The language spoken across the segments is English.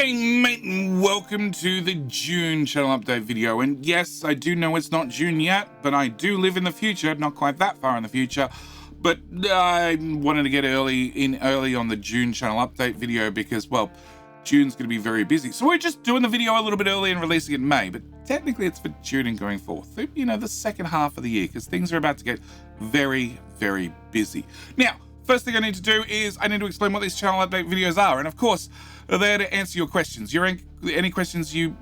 G'day mate and welcome to the June channel update video. And yes, I do know it's not June yet, but I do live in the future, not quite that far in the future. But I wanted to get early on the June channel update video because, well, June's going to be very busy. So we're just doing the video a little bit early and releasing it in May, but technically it's for June and going forth, you know, the second half of the year, because things are about to get very, very busy. Now, first thing I need to do is I need to explain what these channel update videos are. And of course, they're there to answer your questions. Any questions you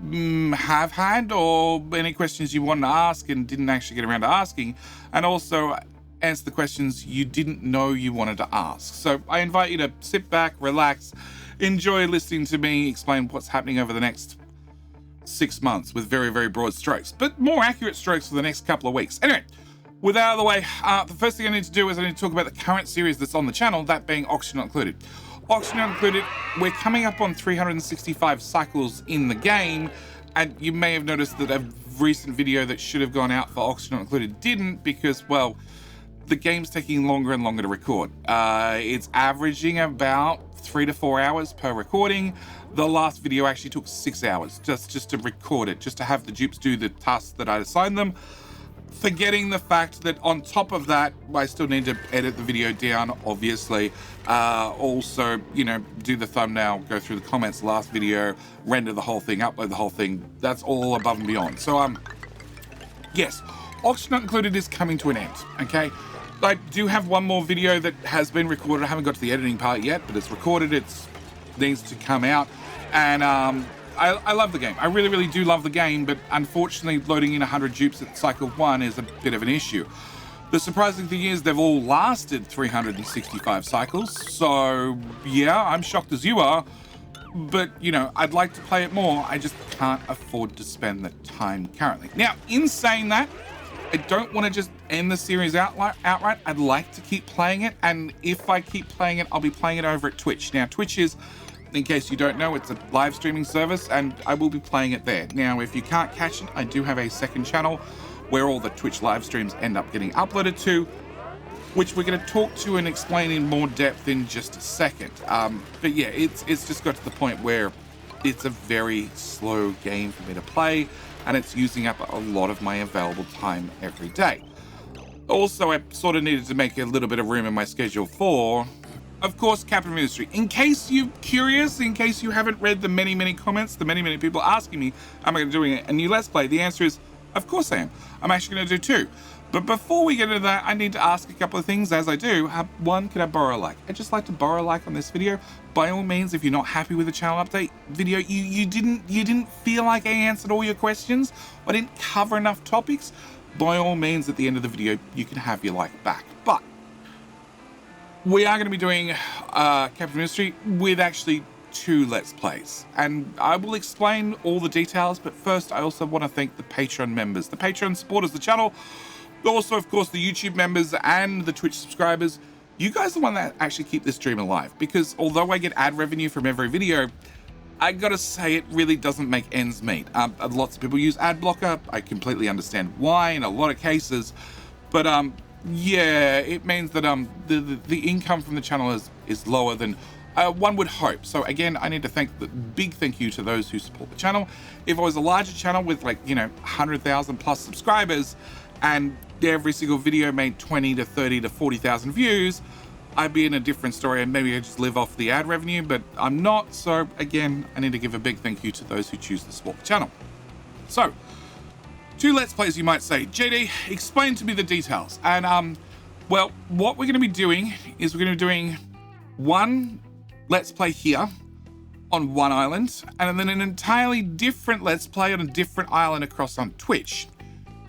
have had, or any questions you wanted to ask and didn't actually get around to asking, and also answer the questions you didn't know you wanted to ask. So I invite you to sit back, relax, enjoy listening to me explain what's happening over the next 6 months with very, very broad strokes, but more accurate strokes for the next couple of weeks. Anyway, with that out of the way, the first thing I need to do is I need to talk about the current series that's on the channel, that being Auction Not Included. Auction Not Included, we're coming up on 365 cycles in the game, and you may have noticed that a recent video that should have gone out for Auction Not Included didn't because, well, the game's taking longer and longer to record. It's averaging about 3 to 4 hours per recording. The last video actually took 6 hours just to record it, just to have the dupes do the tasks that I assigned them. Forgetting the fact that on top of that, I still need to edit the video down, obviously. Also, you know, do the thumbnail, go through the comments, last video, render the whole thing, upload the whole thing. That's all above and beyond. So, yes, Auction Not Included is coming to an end, okay? I do have one more video that has been recorded. I haven't got to the editing part yet, but it's recorded. It needs to come out. And I love the game. I really, really do love the game, but unfortunately loading in 100 dupes at cycle 1 is a bit of an issue. The surprising thing is they've all lasted 365 cycles. So yeah, I'm shocked as you are, but you know, I'd like to play it more. I just can't afford to spend the time currently. Now, in saying that, I don't want to just end the series outright. I'd like to keep playing it, and if I keep playing it, I'll be playing it over at Twitch. Now, Twitch is, in case you don't know, it's a live streaming service, and I will be playing it there. Now, if you can't catch it, I do have a second channel where all the Twitch live streams end up getting uploaded to, which we're going to talk to and explain in more depth in just a second. But yeah, it's just got to the point where it's a very slow game for me to play, and it's using up a lot of my available time every day. Also, I sort of needed to make a little bit of room in my schedule for, of course, Captain Ministry. In case you're curious, in case you haven't read the many, many comments, the many, many people asking me, am I going to do a new Let's Play? The answer is, of course I am. I'm actually going to do 2. But before we get into that, I need to ask a couple of things as I do. One, could I borrow a like? I'd just like to borrow a like on this video. By all means, if you're not happy with the channel update video, you didn't feel like I answered all your questions, I didn't cover enough topics, by all means, at the end of the video, you can have your like back. But we are going to be doing Captain Ministry with actually 2 Let's Plays, and I will explain all the details, but first I also want to thank the Patreon members, the Patreon supporters of the channel, also of course the YouTube members and the Twitch subscribers. You guys are the one that actually keep this stream alive, because although I get ad revenue from every video, I gotta say it really doesn't make ends meet. Lots of people use ad blocker. I completely understand why in a lot of cases, but yeah, it means that the income from the channel is lower than one would hope. So again, I need to big thank you to those who support the channel. If I was a larger channel with, like, you know, 100,000 plus subscribers, and every single video made 20 to 30 to 40,000 views, I'd be in a different story, and maybe I just live off the ad revenue, but I'm not. So again, I need to give a big thank you to those who choose to support the channel. So 2 Let's Plays, you might say. JD, explain to me the details. And well, what we're going to be doing is we're going to be doing 1 Let's Play here on 1 island, and then an entirely different Let's Play on a different island across on Twitch.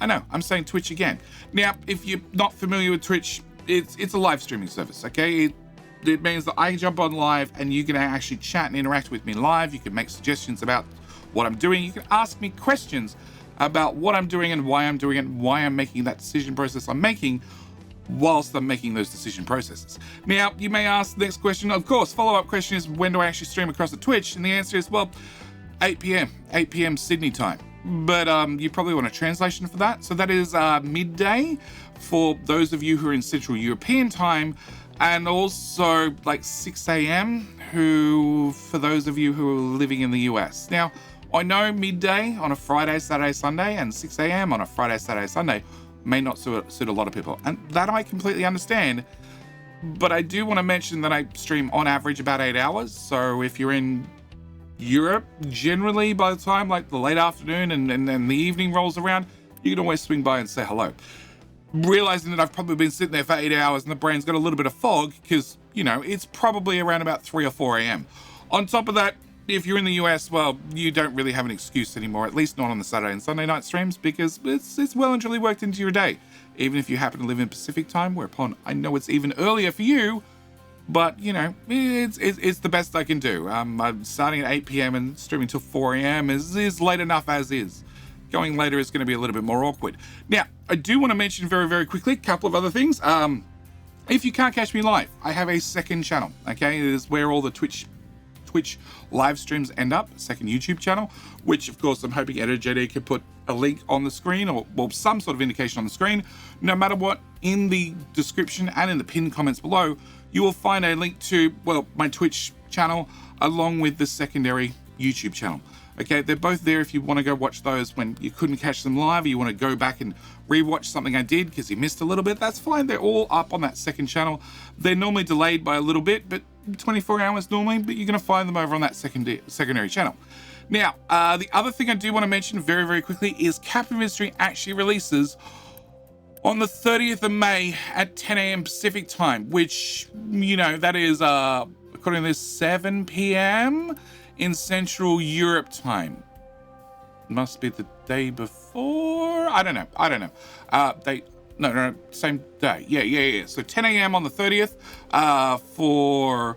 I know, I'm saying Twitch again. Now, if you're not familiar with Twitch, it's a live streaming service, okay? It means that I jump on live and you can actually chat and interact with me live. You can make suggestions about what I'm doing. You can ask me questions about what I'm doing and why I'm doing it, and why I'm making that decision process I'm making whilst I'm making those decision processes. Now, you may ask the next question, of course, follow-up question is, when do I actually stream across the Twitch? And the answer is, well, 8 p.m. Sydney time. But you probably want a translation for that. So that is midday for those of you who are in Central European time, and also like 6 a.m. for those of you who are living in the US. Now, I know midday on a Friday, Saturday, Sunday, and 6 a.m. on a Friday, Saturday, Sunday may not suit a lot of people, and that I completely understand. But I do want to mention that I stream on average about 8 hours. So if you're in Europe, generally by the time like the late afternoon and the evening rolls around, you can always swing by and say hello. Realizing that I've probably been sitting there for 8 hours and the brain's got a little bit of fog because, you know, it's probably around about 3 or 4 a.m. On top of that, if you're in the US, well, you don't really have an excuse anymore, at least not on the Saturday and Sunday night streams, because it's well and truly worked into your day. Even if you happen to live in Pacific time, whereupon I know it's even earlier for you, but, you know, it's the best I can do. I'm starting at 8 p.m. and streaming till 4 a.m. is late enough as is. Going later is going to be a little bit more awkward. Now, I do want to mention very, very quickly a couple of other things. If you can't catch me live, I have a second channel, okay? It is where all the Twitch live streams end up, second YouTube channel, which of course I'm hoping Editor JD can put a link on the screen or well, some sort of indication on the screen. No matter what, in the description and in the pinned comments below, you will find a link to, well, my Twitch channel along with the secondary YouTube channel. Okay, they're both there if you want to go watch those when you couldn't catch them live, or you want to go back and rewatch something I did because you missed a little bit, that's fine. They're all up on that second channel. They're normally delayed by a little bit, but 24 hours normally, but you're going to find them over on that secondary channel. Now, the other thing I do want to mention very, very quickly is Captain Mystery actually releases on the 30th of May at 10 a.m. Pacific time, which, you know, that is, according to this, 7 p.m. in Central Europe time. Must be the day before? I don't know. No, same day. Yeah. So 10 a.m. on the 30th for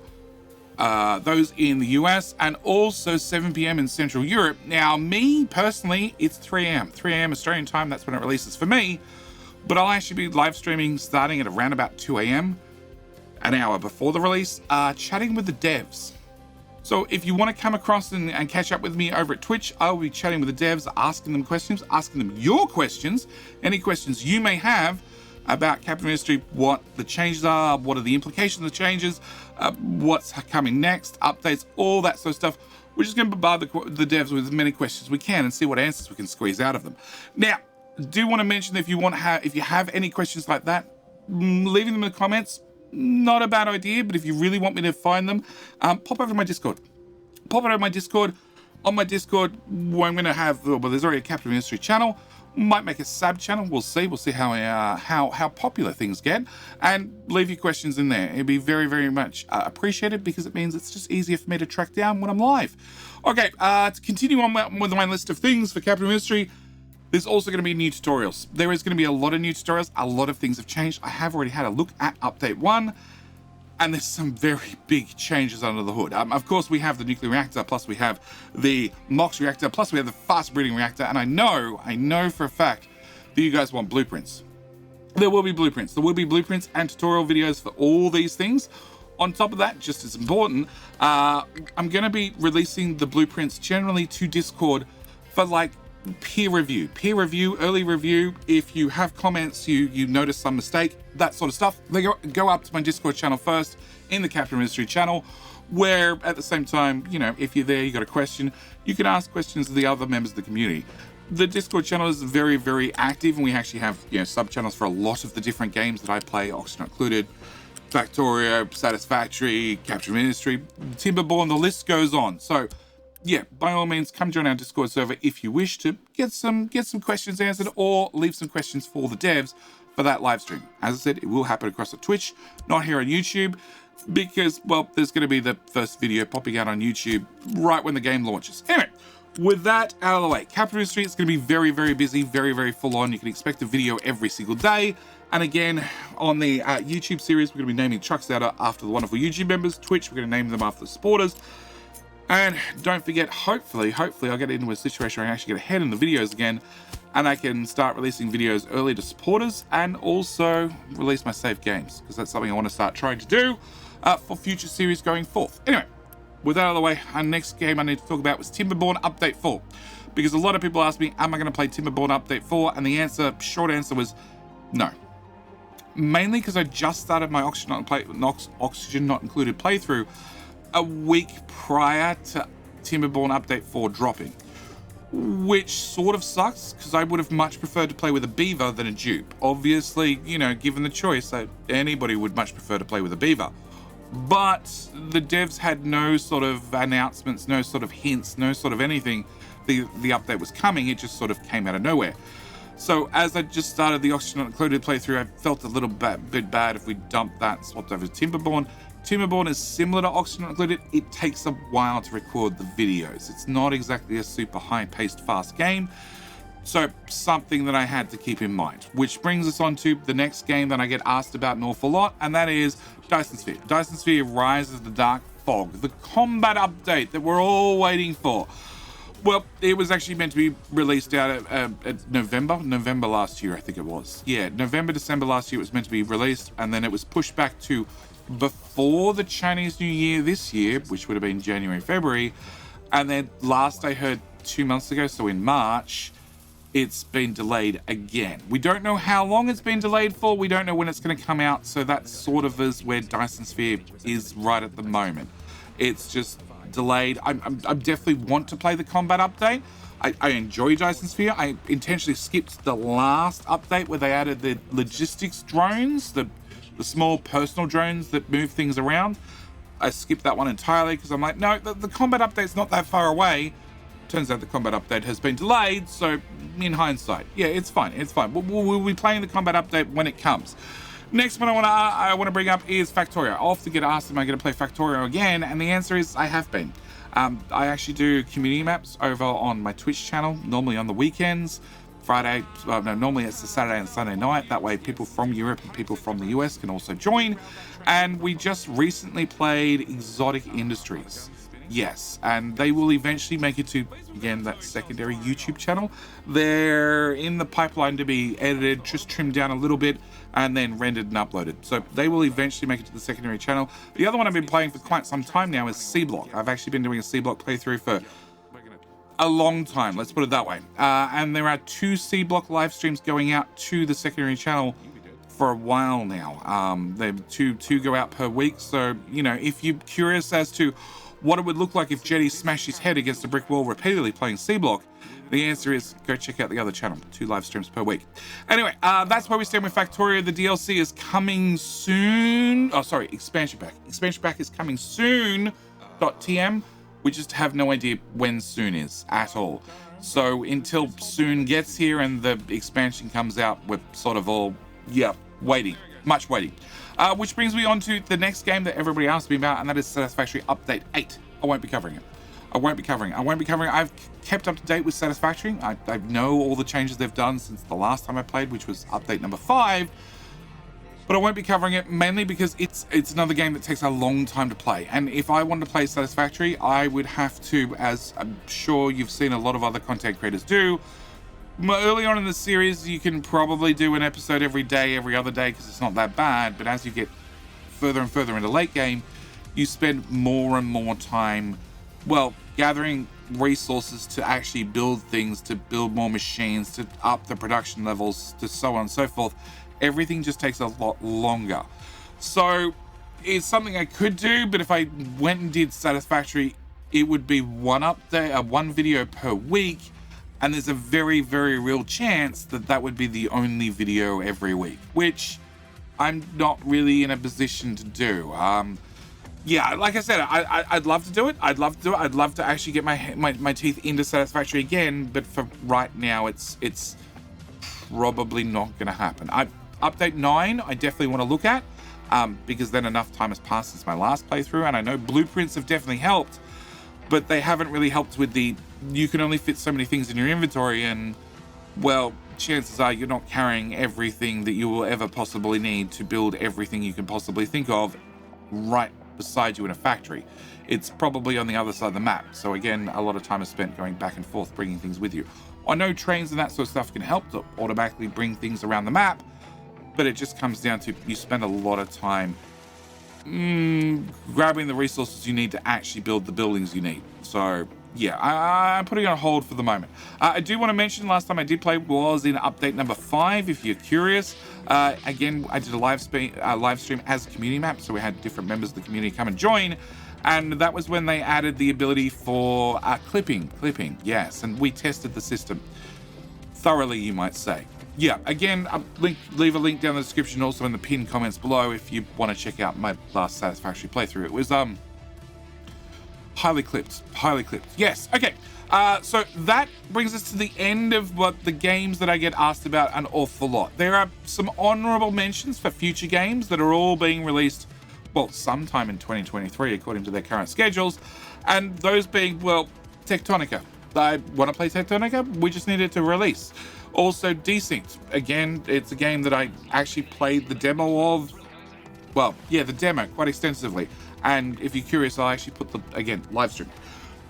those in the US, and also 7 p.m. in Central Europe. Now, me personally, it's 3 a.m. 3 a.m. Australian time, that's when it releases for me. But I'll actually be live streaming starting at around about 2 a.m., an hour before the release, chatting with the devs. So if you want to come across and catch up with me over at Twitch, I'll be chatting with the devs, asking them questions, asking them your questions, any questions you may have about Captain Mystery, what the changes are, what are the implications of the changes, what's coming next, updates, all that sort of stuff. We're just going to bombard the devs with as many questions as we can and see what answers we can squeeze out of them. Now, do want to mention that if you have any questions like that, leaving them in the comments, not a bad idea, but if you really want me to find them, pop over to my Discord. Pop over to my Discord. On my Discord, where I'm going to have, well, there's already a Captain Mystery channel. Might make a sub channel. We'll see. We'll see how popular things get, and leave your questions in there. It'd be very, very much appreciated because it means it's just easier for me to track down when I'm live. Okay, to continue on with my list of things for Captain Mystery. There's also going to be new tutorials. There is going to be a lot of new tutorials. A lot of things have changed. I have already had a look at update 1, and there's some very big changes under the hood. Of course, we have the nuclear reactor, plus we have the MOX reactor, plus we have the fast breeding reactor, and I know for a fact that you guys want blueprints. There will be blueprints. There will be blueprints and tutorial videos for all these things. On top of that, just as important, I'm going to be releasing the blueprints generally to Discord for like peer review, early review. If you have comments, you notice some mistake, that sort of stuff, they go up to my Discord channel first in the Captain Mystery channel, where at the same time, you know, if you're there, you got a question, you can ask questions of the other members of the community. The Discord channel is very, very active, and we actually have, you know, sub channels for a lot of the different games that I play, Oxygen included, Factorio, Satisfactory, Captain Mystery, Timberborn, the list goes on. So yeah, by all means, come join our Discord server if you wish to get some questions answered, or leave some questions for the devs for that live stream. As I said, it will happen across at Twitch, not here on YouTube, because, well, there's going to be the first video popping out on YouTube right when the game launches. Anyway, with that out of the way, Captain Mystery is going to be very, very busy, very, very full on. You can expect a video every single day. And again, on the YouTube series, we're going to be naming trucks after the wonderful YouTube members. Twitch, we're going to name them after the supporters. And don't forget, hopefully I'll get into a situation where I can actually get ahead in the videos again, and I can start releasing videos early to supporters, and also release my saved games, because that's something I want to start trying to do for future series going forth. Anyway, with that out of the way, our next game I need to talk about was Timberborn Update 4, because a lot of people asked me, am I going to play Timberborn Update 4? And the short answer was no. mainly because I just started my Oxygen Not Included playthrough a week prior to Timberborn Update 4 dropping, which sort of sucks because I would have much preferred to play with a beaver than a dupe. Obviously, you know, given the choice, anybody would much prefer to play with a beaver. But the devs had no sort of announcements, no sort of hints, no sort of anything. The update was coming, it just sort of came out of nowhere. So as I just started the Oxygen Not Included playthrough, I felt a little bit bad if we dumped that and swapped over to Timberborn. Timberborn is similar to Oxygen Not Included. It takes a while to record the videos. It's not exactly a super high-paced, fast game. So something that I had to keep in mind, which brings us on to the next game that I get asked about an awful lot, and that is Dyson Sphere. Dyson Sphere Rise of the Dark Fog, the combat update that we're all waiting for. Well, it was actually meant to be released out at November last year, I think it was. Yeah, December last year it was meant to be released, and then it was pushed back to before the Chinese New Year this year, which would have been January, February. And then last I heard 2 months ago, so in March, it's been delayed again. We don't know how long it's been delayed for. We don't know when it's going to come out. So that sort of is where Dyson Sphere is right at the moment. It's just delayed. I definitely want to play the combat update. I enjoy Dyson Sphere. I intentionally skipped the last update where they added the logistics drones, the small personal drones that move things around. I skipped that one entirely because I'm like, no, the combat update's not that far away. Turns out the combat update has been delayed, so in hindsight, yeah, it's fine, it's fine. We'll be playing the combat update when it comes. Next one I want to bring up is Factorio. I often get asked, am I going to play Factorio again? And the answer is I have been. I actually do community maps over on my Twitch channel, normally on the weekends. Normally it's a Saturday and Sunday night. That way people from Europe and people from the US can also join. And we just recently played Exotic Industries. Yes, and they will eventually make it to, again, that secondary YouTube channel. They're in the pipeline to be edited, just trimmed down a little bit, and then rendered and uploaded. So they will eventually make it to the secondary channel. The other one I've been playing for quite some time now is C-Block. I've actually been doing a C-Block playthrough for a long time, let's put it that way. And there are 2 C-Block live streams going out to the secondary channel for a while now. They two go out per week. So, you know, if you're curious as to what it would look like if Jetty smashed his head against a brick wall repeatedly playing C-Block, the answer is go check out the other channel. 2 live streams per week. Anyway, that's where we stand with Factorio. The DLC is coming soon. Oh, sorry, expansion pack. Expansion pack is coming soon. .tm. We just have no idea when soon is at all. So until soon gets here and the expansion comes out, we're sort of all, waiting. Much waiting. Which brings me on to the next game that everybody asked me about, and that is Satisfactory Update 8. I won't be covering it. I've kept up to date with Satisfactory. I know all the changes they've done since the last time I played, which was update number 5. But I won't be covering it mainly because it's another game that takes a long time to play. And if I wanted to play Satisfactory, I would have to, as I'm sure you've seen a lot of other content creators do, early on in the series, you can probably do an episode every day, every other day, because it's not that bad. But as you get further and further into late game, you spend more and more time, well, gathering resources to actually build things, to build more machines, to up the production levels, to so on and so forth. Everything just takes a lot longer. So it's something I could do, but if I went and did Satisfactory, it would be one video per week. And there's a very, very real chance that that would be the only video every week, which I'm not really in a position to do. Yeah, like I said, I'd love to do it. I'd love to actually get my teeth into Satisfactory again, but for right now, it's probably not going to happen. Update 9, I definitely want to look at, because then enough time has passed since my last playthrough, and I know blueprints have definitely helped, but they haven't really helped with you can only fit so many things in your inventory, and, well, chances are you're not carrying everything that you will ever possibly need to build everything you can possibly think of right beside you in a factory. It's probably on the other side of the map, so again, a lot of time is spent going back and forth, bringing things with you. I know trains and that sort of stuff can help to automatically bring things around the map, but it just comes down to you spend a lot of time grabbing the resources you need to actually build the buildings you need. So yeah, I'm putting it on hold for the moment. I do want to mention last time I did play was in update number 5, if you're curious. Again, I did a live stream as a community map, so we had different members of the community come and join, and that was when they added the ability for clipping, yes, and we tested the system thoroughly, you might say. Yeah, again, leave a link down in the description, also in the pinned comments below if you want to check out my last Satisfactory playthrough. It was highly clipped, yes. Okay, so that brings us to the end of the games that I get asked about an awful lot. There are some honorable mentions for future games that are all being released, well, sometime in 2023 according to their current schedules, and those being, well, Techtonica. I want to play Techtonica, we just need it to release. Also Desynced, again, it's a game that I actually played the demo of, well, yeah, the demo quite extensively. And if you're curious, I'll actually put the, again, live stream.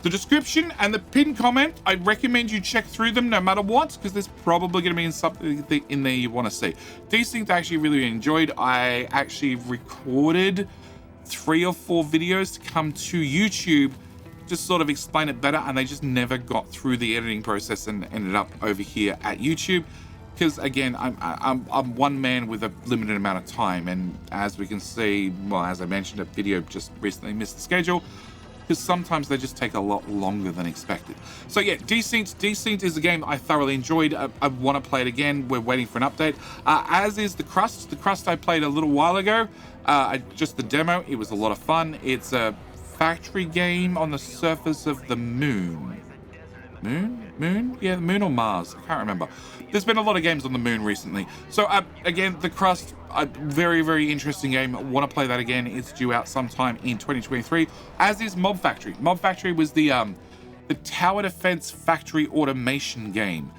The description and the pinned comment, I recommend you check through them no matter what, because there's probably going to be something in there you want to see. Desynced I actually really enjoyed. I actually recorded 3 or 4 videos to come to YouTube, just sort of explain it better, and they just never got through the editing process and ended up over here at YouTube. Because again, I'm one man with a limited amount of time, and as we can see, well, as I mentioned, a video just recently missed the schedule because sometimes they just take a lot longer than expected. So yeah, Desynced is a game I thoroughly enjoyed. I want to play it again. We're waiting for an update, as is the Crust. The Crust I played a little while ago, just the demo. It was a lot of fun. It's a factory game on the surface of the moon. Moon? Yeah, the moon or Mars? I can't remember. There's been a lot of games on the moon recently. So again, the Crust, a very, very interesting game. I want to play that again. It's due out sometime in 2023, as is Mob Factory. Mob Factory was the tower defense factory automation game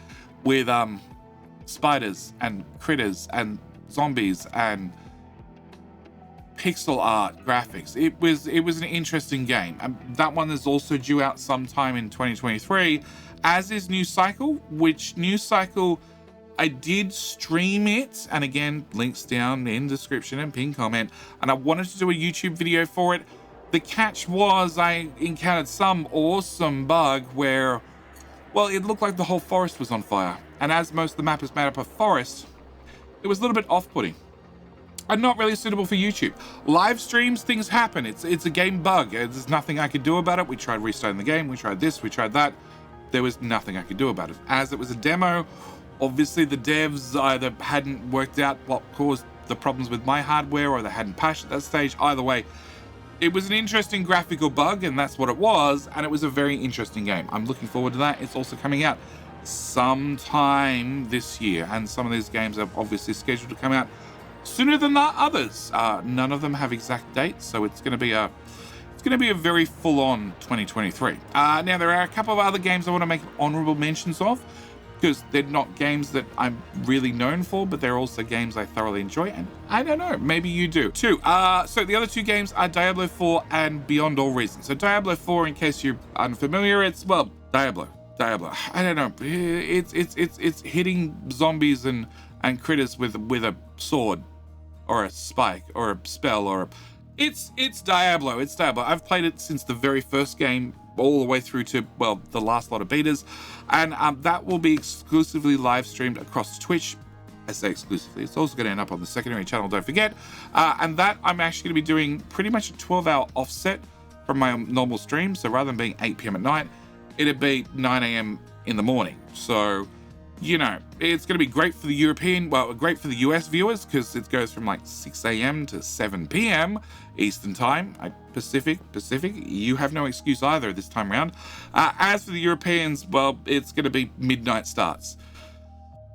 with spiders and critters and zombies and pixel art graphics. It was an interesting game, and that one is also due out sometime in 2023, as is New Cycle, which New Cycle I did stream it, and again, links down in description and pinned comment, and I wanted to do a YouTube video for it. The catch was I encountered some awesome bug where, well, it looked like the whole forest was on fire, and as most of the map is made up of forest, it was a little bit off-putting and not really suitable for YouTube. Live streams, things happen. It's a game bug. There's nothing I could do about it. We tried restarting the game. We tried this. We tried that. There was nothing I could do about it. As it was a demo, obviously the devs either hadn't worked out what caused the problems with my hardware, or they hadn't patched at that stage. Either way, it was an interesting graphical bug, and that's what it was, and it was a very interesting game. I'm looking forward to that. It's also coming out sometime this year, and some of these games are obviously scheduled to come out sooner than the others. None of them have exact dates, so it's going to be a very full-on 2023. Now there are a couple of other games I want to make honorable mentions of, because they're not games that I'm really known for, but they're also games I thoroughly enjoy, and I don't know, maybe you do too. So the other 2 games are Diablo 4 and Beyond All Reason. So Diablo 4, in case you're unfamiliar, it's, well, Diablo. I don't know. It's hitting zombies and critters with a sword, or a spike, or a spell, or it's Diablo. It's Diablo. I've played it since the very first game, all the way through to, well, the last lot of betas, and that will be exclusively live streamed across Twitch. I say exclusively. It's also going to end up on the secondary channel, don't forget. And that I'm actually going to be doing pretty much a 12-hour offset from my normal stream. So rather than being 8 p.m. at night, it'd be 9 a.m. in the morning. So, you know, it's going to be great for the great for the US viewers, because it goes from like 6 a.m. to 7 p.m. Eastern time, Pacific. You have no excuse either this time around. As for the Europeans, well, it's going to be midnight starts.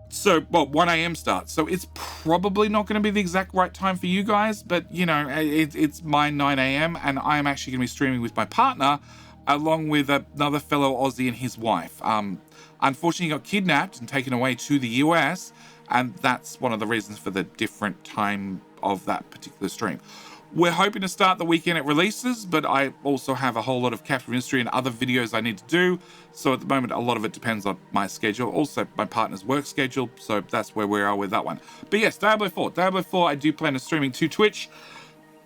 So, well, 1 a.m. starts. So it's probably not going to be the exact right time for you guys, but, you know, it's my 9 a.m. and I'm actually going to be streaming with my partner, along with another fellow Aussie and his wife. Unfortunately, he got kidnapped and taken away to the US, and that's one of the reasons for the different time of that particular stream. We're hoping to start the weekend it releases, but I also have a whole lot of Capture Ministry and other videos I need to do, so at the moment a lot of it depends on my schedule, also my partner's work schedule, so that's where we are with that one. But yes, Diablo 4, I do plan on streaming to Twitch.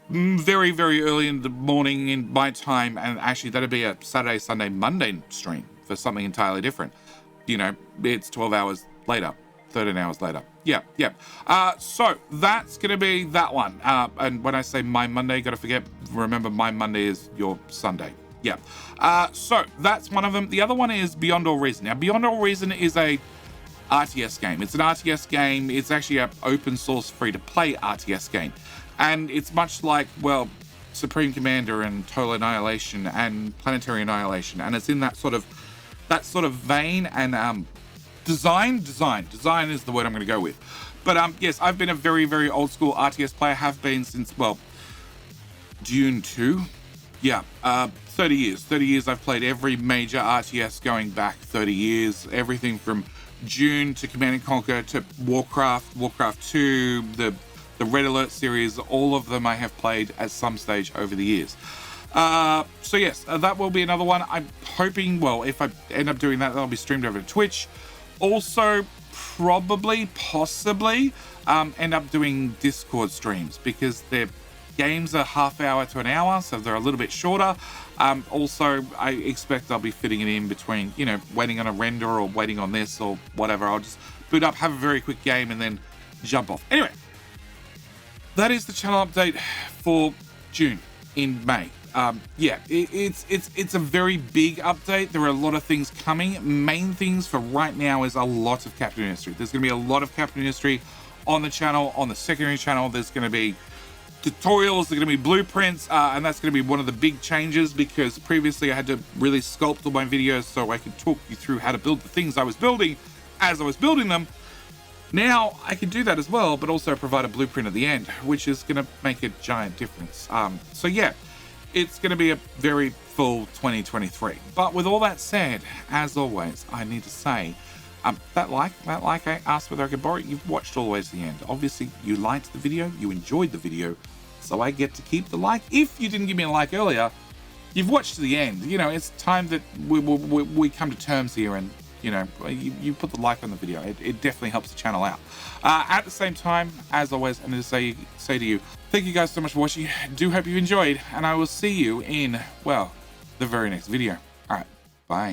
very, very early in the morning in my time, and actually that'd be a Saturday, Sunday, Monday stream for something entirely different. You know, it's 12 hours later, 13 hours later. Yeah. So that's gonna be that one. And when I say my Monday, gotta remember my Monday is your Sunday. Yeah. So that's one of them. The other one is Beyond All Reason. Now, Beyond All Reason is a RTS game. It's an RTS game. It's actually an open source, free to play RTS game. And it's much like, well, Supreme Commander and Total Annihilation and Planetary Annihilation. And it's in that sort of vein, and design is the word I'm going to go with. But yes, I've been a very, very old school RTS player, have been since, well, Dune 2. Yeah, 30 years. 30 years I've played every major RTS going back 30 years. Everything from Dune to Command & Conquer to Warcraft, Warcraft 2, the Red Alert series, all of them I have played at some stage over the years. So yes, that will be another one. I'm hoping, well, if I end up doing that, that'll be streamed over to Twitch. Also, possibly, end up doing Discord streams, because their games are half hour to an hour, so they're a little bit shorter. Also, I expect I'll be fitting it in between, you know, waiting on a render or waiting on this or whatever. I'll just boot up, have a very quick game, and then jump off. Anyway, that is the channel update for June in May. Yeah, it's a very big update. There are a lot of things coming. Main things for right now is a lot of Captain Industry. There's going to be a lot of Captain Industry on the channel, on the secondary channel. There's going to be tutorials, there's going to be blueprints, and that's going to be one of the big changes, because previously I had to really sculpt all my videos so I could talk you through how to build the things I was building as I was building them. Now I can do that as well, but also provide a blueprint at the end, which is going to make a giant difference. So yeah, it's going to be a very full 2023. But with all that said, as always, I need to say, that like I asked whether I could borrow it, you've watched all the way to the end. Obviously, you liked the video, you enjoyed the video, so I get to keep the like. If you didn't give me a like earlier, you've watched to the end. You know, it's time that we come to terms here, and you know, you put the like on the video. It definitely helps the channel out. At the same time, as always, I'm going to say to you, thank you guys so much for watching. Do hope you enjoyed, and I will see you in, well, the very next video. All right, bye.